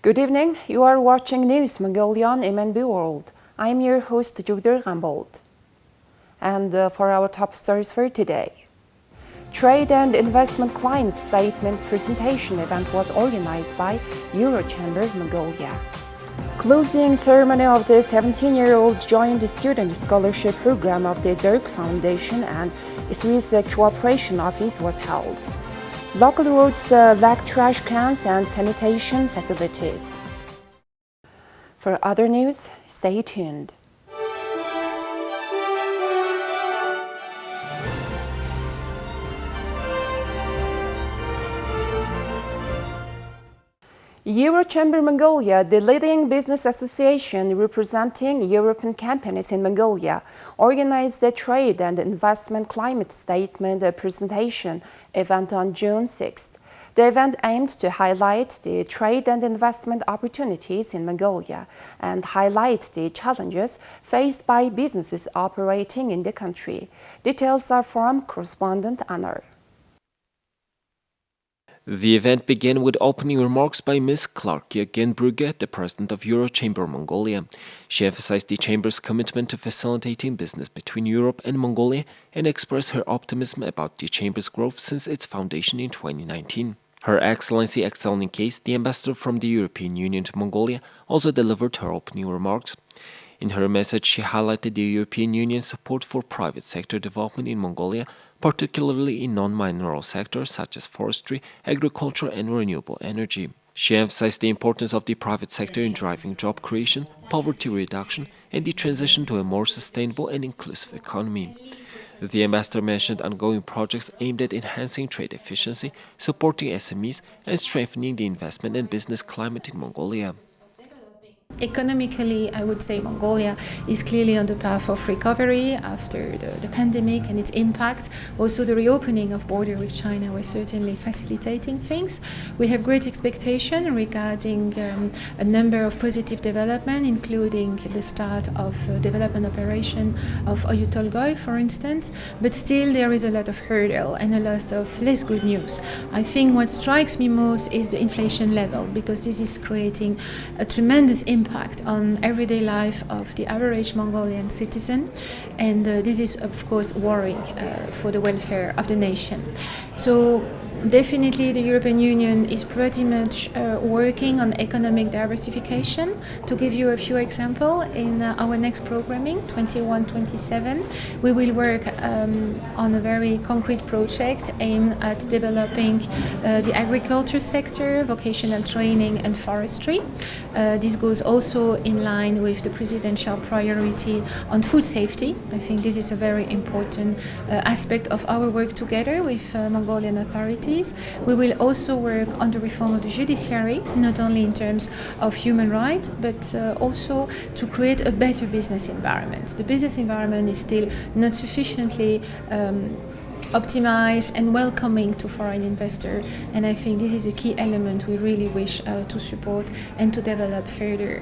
Good evening. You are watching News Mongolia on MNB World. I am your host, Zorig. And for our top stories for today. Trade and Investment Climate Statement presentation event was organized by Eurochamber Mongolia. Closing ceremony of the 17-year-old joint student scholarship program of the Zorig Foundation and Swiss Cooperation Office was held. Local roads lack trash cans and sanitation facilities. For other news, stay tuned. Eurochamber Mongolia, the leading business association representing European companies in Mongolia, organized the Trade and Investment Climate Statement presentation event on June 6th. The event aimed to highlight the trade and investment opportunities in Mongolia and highlight the challenges faced by businesses operating in the country. Details are from correspondent Anar. The event began with opening remarks by Ms. Clarkia Genbrugge, the president of Eurochamber Mongolia. She emphasized the Chamber's commitment to facilitating business between Europe and Mongolia and expressed her optimism about the Chamber's growth since its foundation in 2019. Her Excellency Excelling Case, the ambassador from the European Union to Mongolia, also delivered her opening remarks. In her message, she highlighted the European Union's support for private sector development in Mongolia, particularly in non-mineral sectors such as forestry, agriculture, and renewable energy. She emphasized the importance of the private sector in driving job creation, poverty reduction, and the transition to a more sustainable and inclusive economy. The ambassador mentioned ongoing projects aimed at enhancing trade efficiency, supporting SMEs, and strengthening the investment and business climate in Mongolia. Economically, I would say Mongolia is clearly on the path of recovery after the pandemic and its impact. Also, the reopening of border with China was certainly facilitating things. We have great expectation regarding a number of positive developments, including the start of development operation of Oyutolgoy, for instance. But still, there is a lot of hurdle and a lot of less good news. I think what strikes me most is the inflation level, because this is creating a tremendous impact on everyday life of the average Mongolian citizen, and this is of course worrying for the welfare of the nation. So definitely the European Union is pretty much working on economic diversification. To give you a few examples, in our next programming, 21-27, we will work on a very concrete project aimed at developing the agriculture sector, vocational training and forestry. This goes also in line with the presidential priority on food safety. I think this is a very important aspect of our work together with Mongolian authorities. We will also work on the reform of the judiciary, not only in terms of human rights, but also to create a better business environment. The business environment is still not sufficiently optimized and welcoming to foreign investors, and I think this is a key element we really wish to support and to develop further.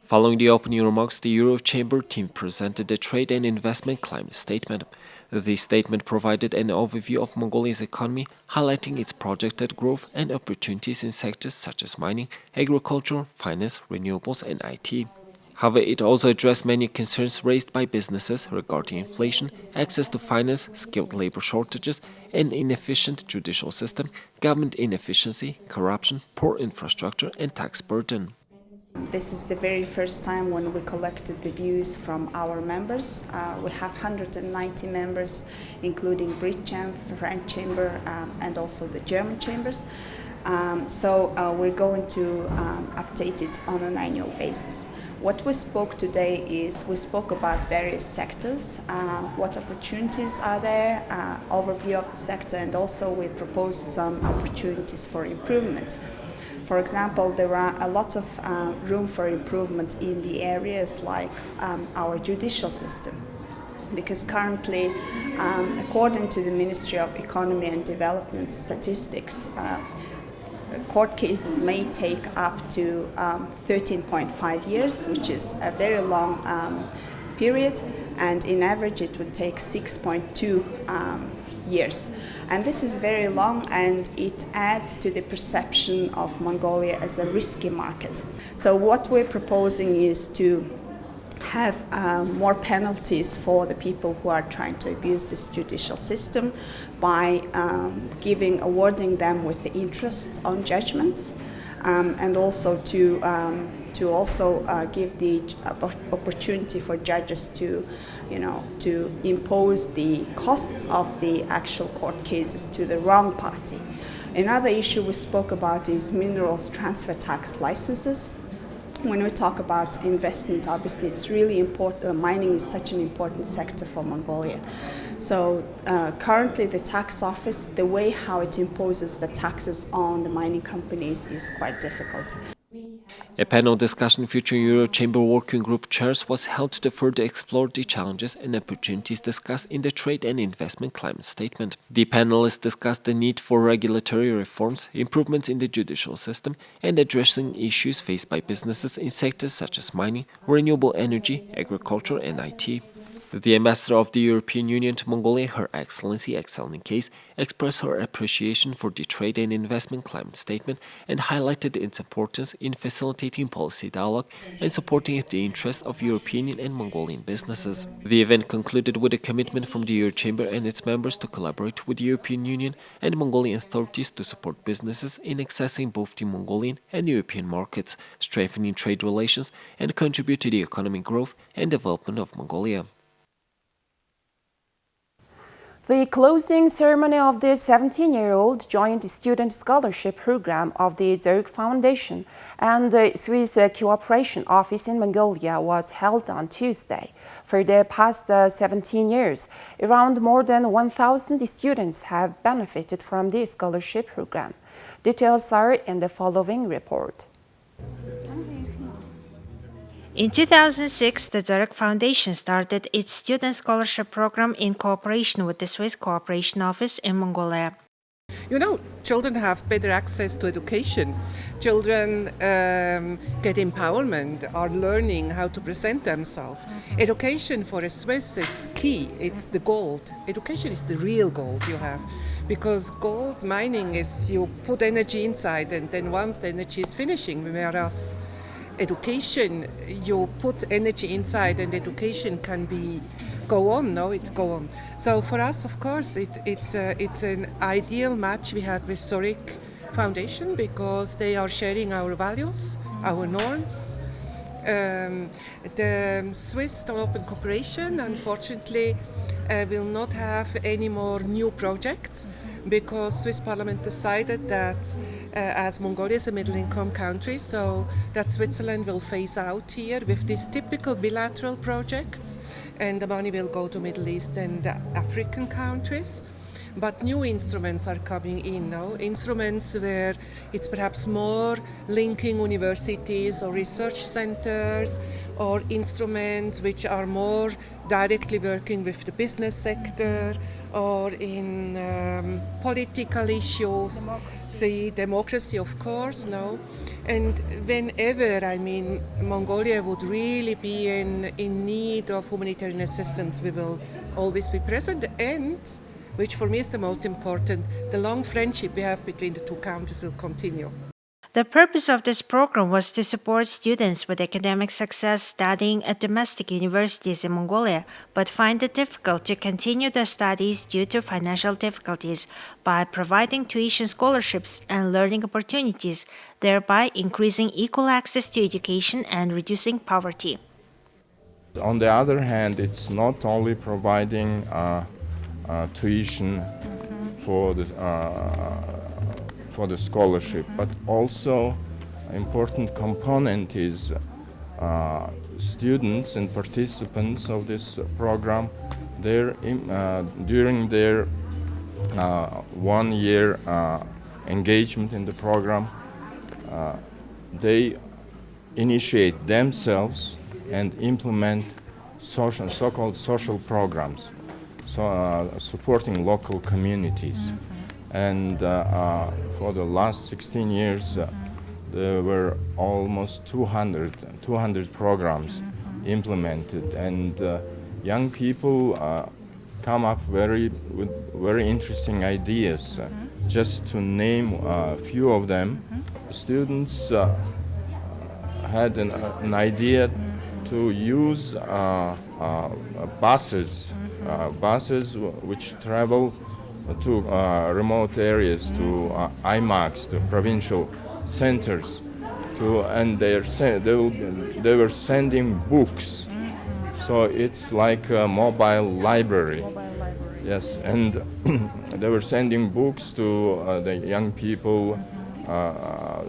Following the opening remarks, the Eurochamber team presented the Trade and Investment Climate Statement. The statement provided an overview of Mongolia's economy, highlighting its projected growth and opportunities in sectors such as mining, agriculture, finance, renewables, and IT. However, it also addressed many concerns raised by businesses regarding inflation, access to finance, skilled labor shortages, an inefficient judicial system, government inefficiency, corruption, poor infrastructure, and tax burden. This is the very first time when we collected the views from our members. We have 190 members, including British Chamber, French Chamber, and also the German chambers. So we're going to update it on an annual basis. What we spoke today is we spoke about various sectors, what opportunities are there, overview of the sector, and also we proposed some opportunities for improvement. For example, there are a lot of room for improvement in the areas like our judicial system, because currently, according to the Ministry of Economy and Development statistics, court cases may take up to 13.5 years, which is a very long period, and in average it would take 6.2 years. And this is very long, and it adds to the perception of Mongolia as a risky market. So what we're proposing is to have more penalties for the people who are trying to abuse this judicial system by awarding them with the interest on judgments, and also to give the opportunity for judges to impose the costs of the actual court cases to the wrong party. Another issue we spoke about is minerals transfer tax licenses. When we talk about investment, obviously it's really important. Mining is such an important sector for Mongolia. So currently the tax office, the way how it imposes the taxes on the mining companies is quite difficult. A panel discussion featuring Eurochamber Working Group chairs was held to further explore the challenges and opportunities discussed in the Trade and Investment Climate Statement. The panelists discussed the need for regulatory reforms, improvements in the judicial system, and addressing issues faced by businesses in sectors such as mining, renewable energy, agriculture, and IT. The ambassador of the European Union to Mongolia, Her Excellency Excelling Case, expressed her appreciation for the Trade and Investment Climate Statement and highlighted its importance in facilitating policy dialogue and supporting the interests of European and Mongolian businesses. The event concluded with a commitment from the Eurochamber and its members to collaborate with the European Union and Mongolian authorities to support businesses in accessing both the Mongolian and European markets, strengthening trade relations, and contribute to the economic growth and development of Mongolia. The closing ceremony of the 17-year-old joint student scholarship program of the Zorig Foundation and the Swiss Cooperation Office in Mongolia was held on Tuesday. For the past 17 years, around more than 1,000 students have benefited from the scholarship program. Details are in the following report. In 2006, the Zorig Foundation started its student scholarship program in cooperation with the Swiss Cooperation Office in Mongolia. You know, children have better access to education. Children get empowerment, are learning how to present themselves. Education for a Swiss is key. It's the gold. Education is the real gold you have. Because gold mining is you put energy inside, and then once the energy is finishing, whereas education, you put energy inside and education can go on. So for us, of course, it's an ideal match we have with Zorig Foundation because they are sharing our values, our norms. The Swiss Development Cooperation, unfortunately, will not have any more new projects because Swiss Parliament decided that as Mongolia is a middle-income country, so that Switzerland will phase out here with these typical bilateral projects, and the money will go to Middle East and African countries. But new instruments are coming in now, instruments where it's perhaps more linking universities or research centers, or instruments which are more directly working with the business sector or in political issues. Democracy, of course, no. And whenever, Mongolia would really be in need of humanitarian assistance, we will always be present, and which for me is the most important, the long friendship we have between the two countries will continue. The purpose of this program was to support students with academic success studying at domestic universities in Mongolia, but find it difficult to continue their studies due to financial difficulties by providing tuition scholarships and learning opportunities, thereby increasing equal access to education and reducing poverty. On the other hand, it's not only providing tuition for the scholarship, but also an important component is students and participants of this program. During their 1 year engagement in the program, they initiate themselves and implement so-called social programs. Supporting local communities. And for the last 16 years, there were almost 200 programs implemented. And young people come up with very interesting ideas. Just to name a few of them, students had an idea to use buses which travel to remote areas, to IMAX, to provincial centers, and they were sending books. So it's like a mobile library. Yes, and they were sending books to the young people,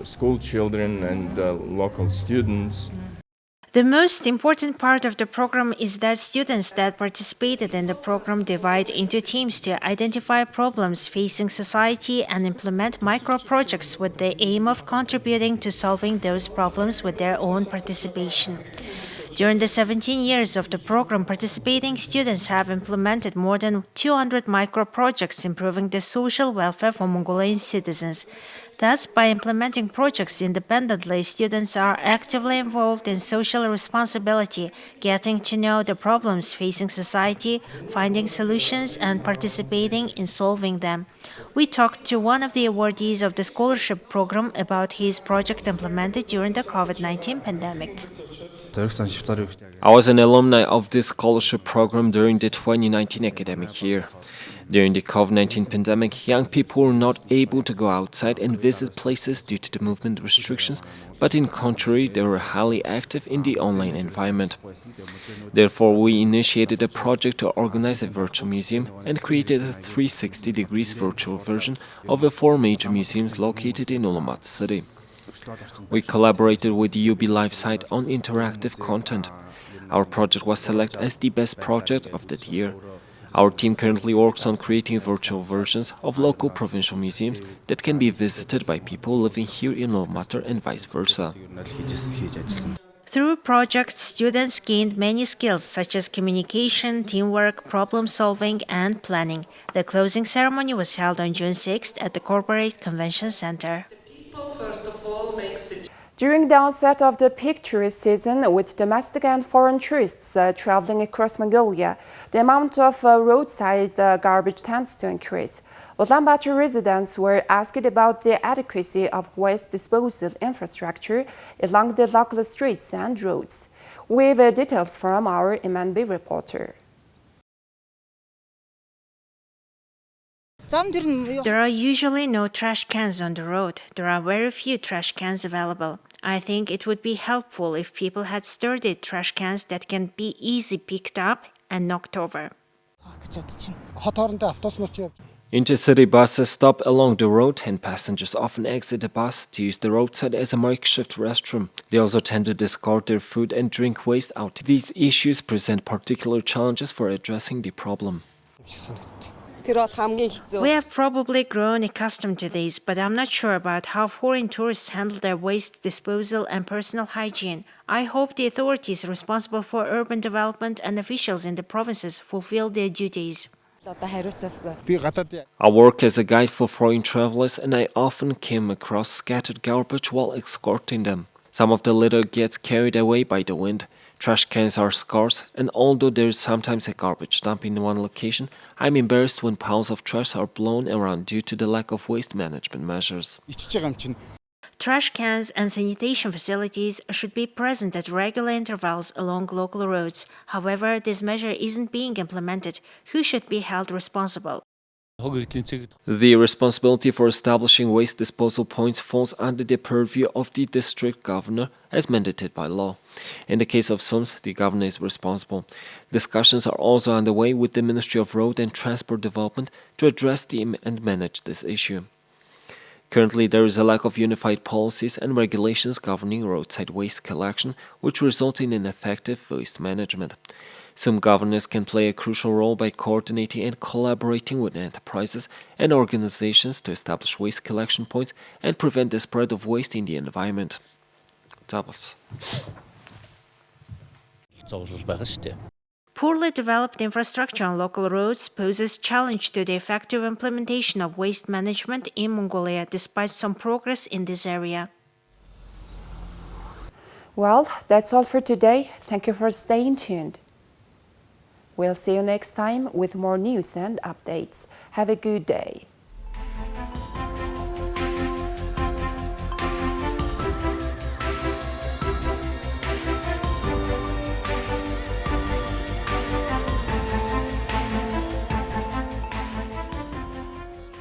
school children, and local students. The most important part of the program is that students that participated in the program divide into teams to identify problems facing society and implement micro-projects with the aim of contributing to solving those problems with their own participation. During the 17 years of the program, participating students have implemented more than 200 micro-projects improving the social welfare for Mongolian citizens. Thus, by implementing projects independently, students are actively involved in social responsibility, getting to know the problems facing society, finding solutions, and participating in solving them. We talked to one of the awardees of the scholarship program about his project implemented during the COVID-19 pandemic. I was an alumni of this scholarship program during the 2019 academic year. During the COVID-19 pandemic, young people were not able to go outside and visit places due to the movement restrictions, but in contrary, they were highly active in the online environment. Therefore, we initiated a project to organize a virtual museum and created a 360 degrees virtual version of the 4 major museums located in Ulaanbaatar city. We collaborated with the UB Live site on interactive content. Our project was selected as the best project of that year. Our team currently works on creating virtual versions of local provincial museums that can be visited by people living here in Ulaanbaatar and vice versa. Through projects, students gained many skills such as communication, teamwork, problem solving, and planning. The closing ceremony was held on June 6th at the Corporate Convention Center. During the onset of the peak tourist season, with domestic and foreign tourists traveling across Mongolia, the amount of roadside garbage tends to increase. Ulaanbaatar residents were asked about the adequacy of waste disposal infrastructure along the local streets and roads. We have details from our MNB reporter. There are usually no trash cans on the road. There are very few trash cans available. I think it would be helpful if people had sturdy trash cans that can be easily picked up and knocked over. Intercity buses stop along the road and passengers often exit the bus to use the roadside as a makeshift restroom. They also tend to discard their food and drink waste out. These issues present particular challenges for addressing the problem. We have probably grown accustomed to this, but I'm not sure about how foreign tourists handle their waste disposal and personal hygiene. I hope the authorities responsible for urban development and officials in the provinces fulfill their duties. I work as a guide for foreign travelers and I often came across scattered garbage while escorting them. Some of the litter gets carried away by the wind. Trash cans are scarce, and although there is sometimes a garbage dump in one location, I'm embarrassed when piles of trash are blown around due to the lack of waste management measures. Trash cans and sanitation facilities should be present at regular intervals along local roads. However, this measure isn't being implemented. Who should be held responsible? The responsibility for establishing waste disposal points falls under the purview of the district governor as mandated by law. In the case of Sums, the governor is responsible. Discussions are also underway with the Ministry of Road and Transport Development to address and manage this issue. Currently, there is a lack of unified policies and regulations governing roadside waste collection, which results in ineffective waste management. Some governors can play a crucial role by coordinating and collaborating with enterprises and organizations to establish waste collection points and prevent the spread of waste in the environment. Doubles. Poorly developed infrastructure on local roads poses challenge to the effective implementation of waste management in Mongolia, despite some progress in this area. Well, that's all for today. Thank you for staying tuned. We'll see you next time with more news and updates. Have a good day.